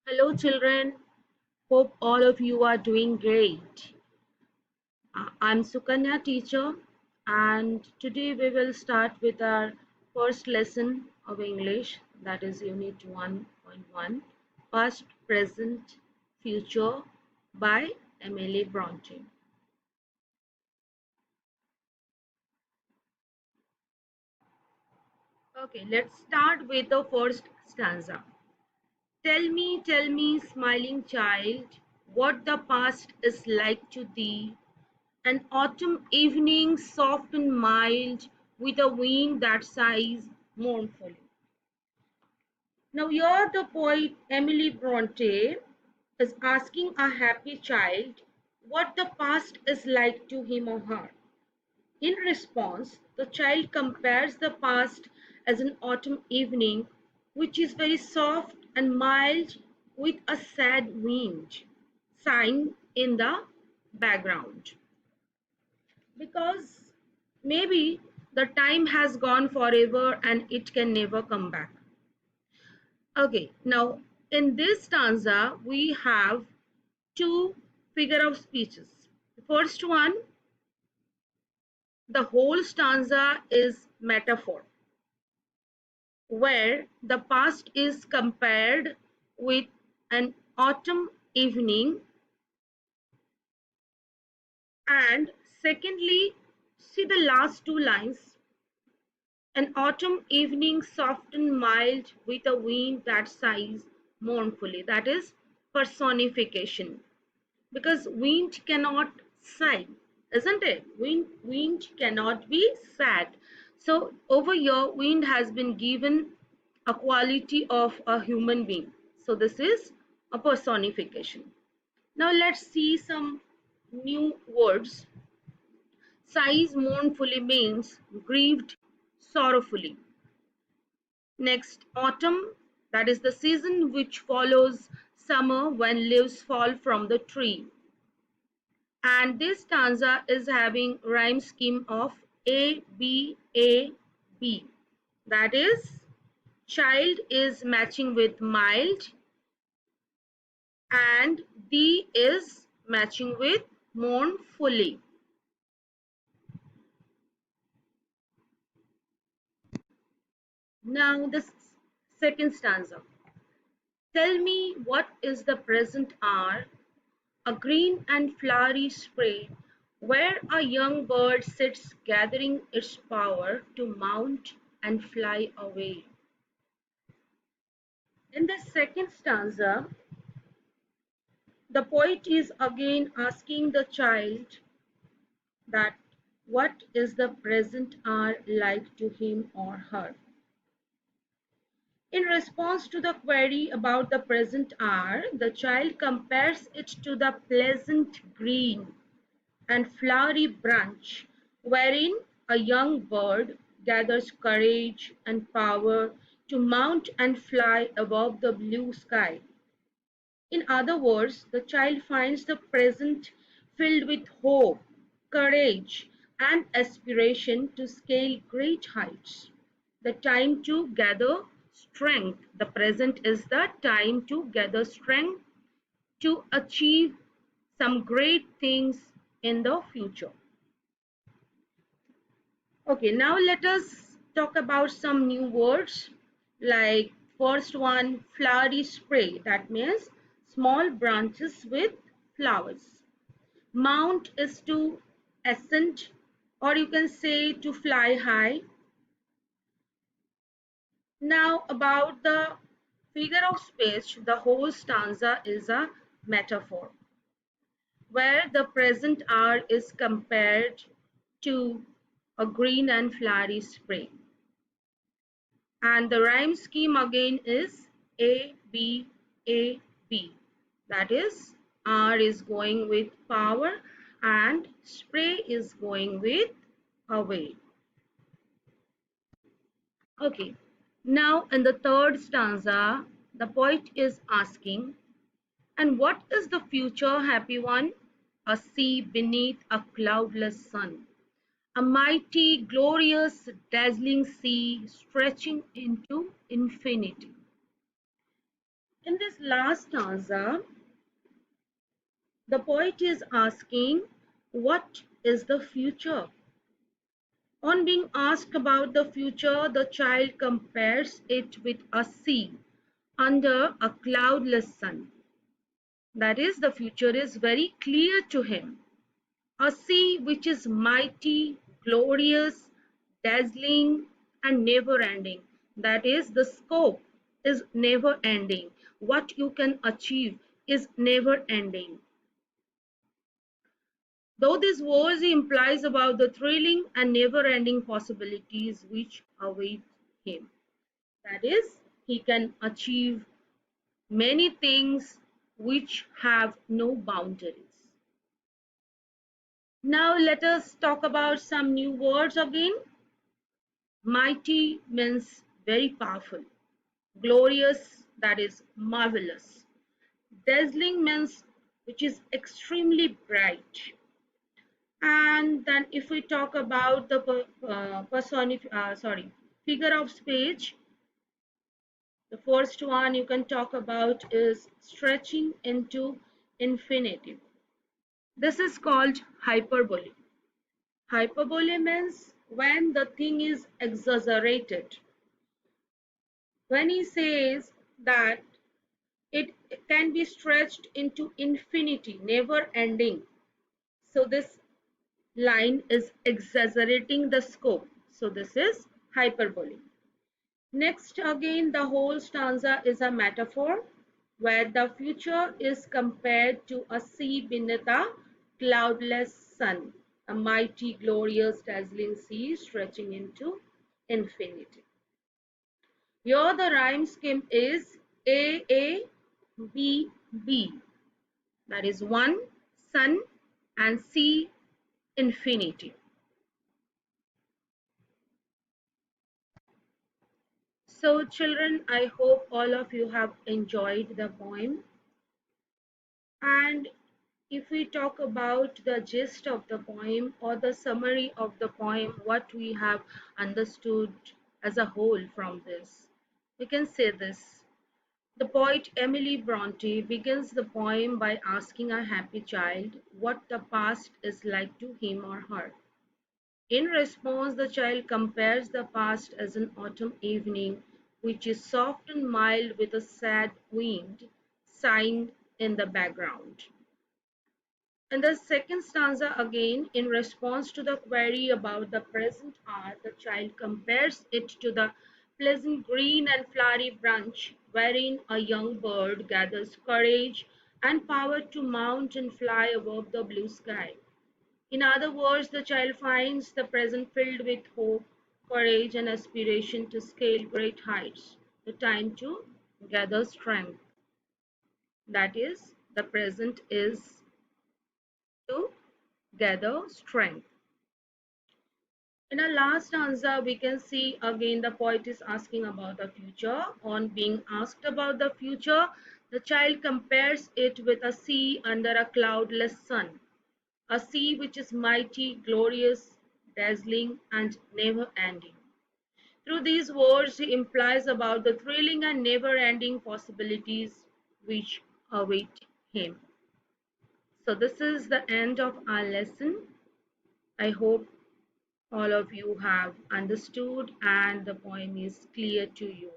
Hello, children. Hope all of you are doing great. I'm Sukanya teacher, and today we will start with our first lesson of English, that is Unit 1.1, Past, Present, Future by Emily Bronte. Okay, let's start with the first stanza. tell me, smiling child, what the past is like to thee. An autumn evening, soft and mild, with a wind that sighs mournfully. Now, here the poet Emily Bronte is asking a happy child what the past is like to him or her. In response, the child compares the past as an autumn evening, which is very soft and mild with a sad wind sighing in the background. Because maybe the time has gone forever and it can never come back. Okay, now in this stanza we have two figure of speeches. The first one, the whole stanza is metaphor, where the past is compared with an autumn evening, and secondly, see the last two lines. An autumn evening, soft and mild, with a wind that sighs mournfully. That is personification. Because wind cannot sigh, isn't it? Wind cannot be sad. So over here, wind has been given a quality of a human being. So this is a personification. Now let's see some new words. Sighs mournfully means grieved sorrowfully. Next, autumn, that is the season which follows summer when leaves fall from the tree. And this stanza is having rhyme scheme of A, B, A, B. That is, child is matching with mild and D is matching with mournfully. Now the second stanza. Tell me what is the present hour, a green and flowery spray, where a young bird sits gathering its power to mount and fly away. In the second stanza, the poet is again asking the child that what is the present hour like to him or her. In response to the query about the present hour, the child compares it to the pleasant green and flowery branch wherein a young bird gathers courage and power to mount and fly above the blue sky. In other words, the child finds the present filled with hope, courage, and aspiration to scale great heights. The time to gather strength. The present is the time to gather strength to achieve some great things in the future. Okay, now let us talk about some new words, like first one, flowery spray. That means small branches with flowers. Mount is to ascend, or you can say to fly high. Now about the figure of speech, the whole stanza is a metaphor, where the present hour is compared to a green and flowery spray. And the rhyme scheme again is A, B, A, B. That is, R is going with power and spray is going with away. Okay, now in the third stanza, the poet is asking, and what is the future, happy one? A sea beneath a cloudless sun. A mighty, glorious, dazzling sea stretching into infinity. In this last stanza, the poet is asking, what is the future? On being asked about the future, the child compares it with a sea under a cloudless sun. That is, the future is very clear to him. A sea which is mighty, glorious, dazzling, and never ending. That is, the scope is never ending. What you can achieve is never ending. Though this verse implies about the thrilling and never ending possibilities which await him. That is, he can achieve many things which have no boundaries. Now let us talk about some new words again. Mighty means very powerful. Glorious, that is marvelous. Dazzling means which is extremely bright. And then if we talk about the figure of speech, the first one you can talk about is stretching into infinity. This is called hyperbole. Hyperbole means when the thing is exaggerated. When he says that it can be stretched into infinity, never ending. So this line is exaggerating the scope. So this is hyperbole. Next, again, the whole stanza is a metaphor where the future is compared to a sea beneath a cloudless sun, a mighty, glorious, dazzling sea stretching into infinity. Here the rhyme scheme is A A B B. That is one, sun, and C, infinity. So children, I hope all of you have enjoyed the poem. And if we talk about the gist of the poem or the summary of the poem, what we have understood as a whole from this, we can say this. The poet Emily Bronte begins the poem by asking a happy child what the past is like to him or her. In response, the child compares the past as an autumn evening, which is soft and mild with a sad wind sighing in the background. In the second stanza, again, in response to the query about the present hour, the child compares it to the pleasant green and flowery branch wherein a young bird gathers courage and power to mount and fly above the blue sky. In other words, the child finds the present filled with hope, courage, and aspiration to scale great heights. The time to gather strength. That is, the present is to gather strength. In our last stanza, we can see again the poet is asking about the future. On being asked about the future, the child compares it with a sea under a cloudless sun. A sea which is mighty, glorious, dazzling, and never ending. Through these words, he implies about the thrilling and never ending possibilities which await him. So, this is the end of our lesson. I hope all of you have understood and the poem is clear to you.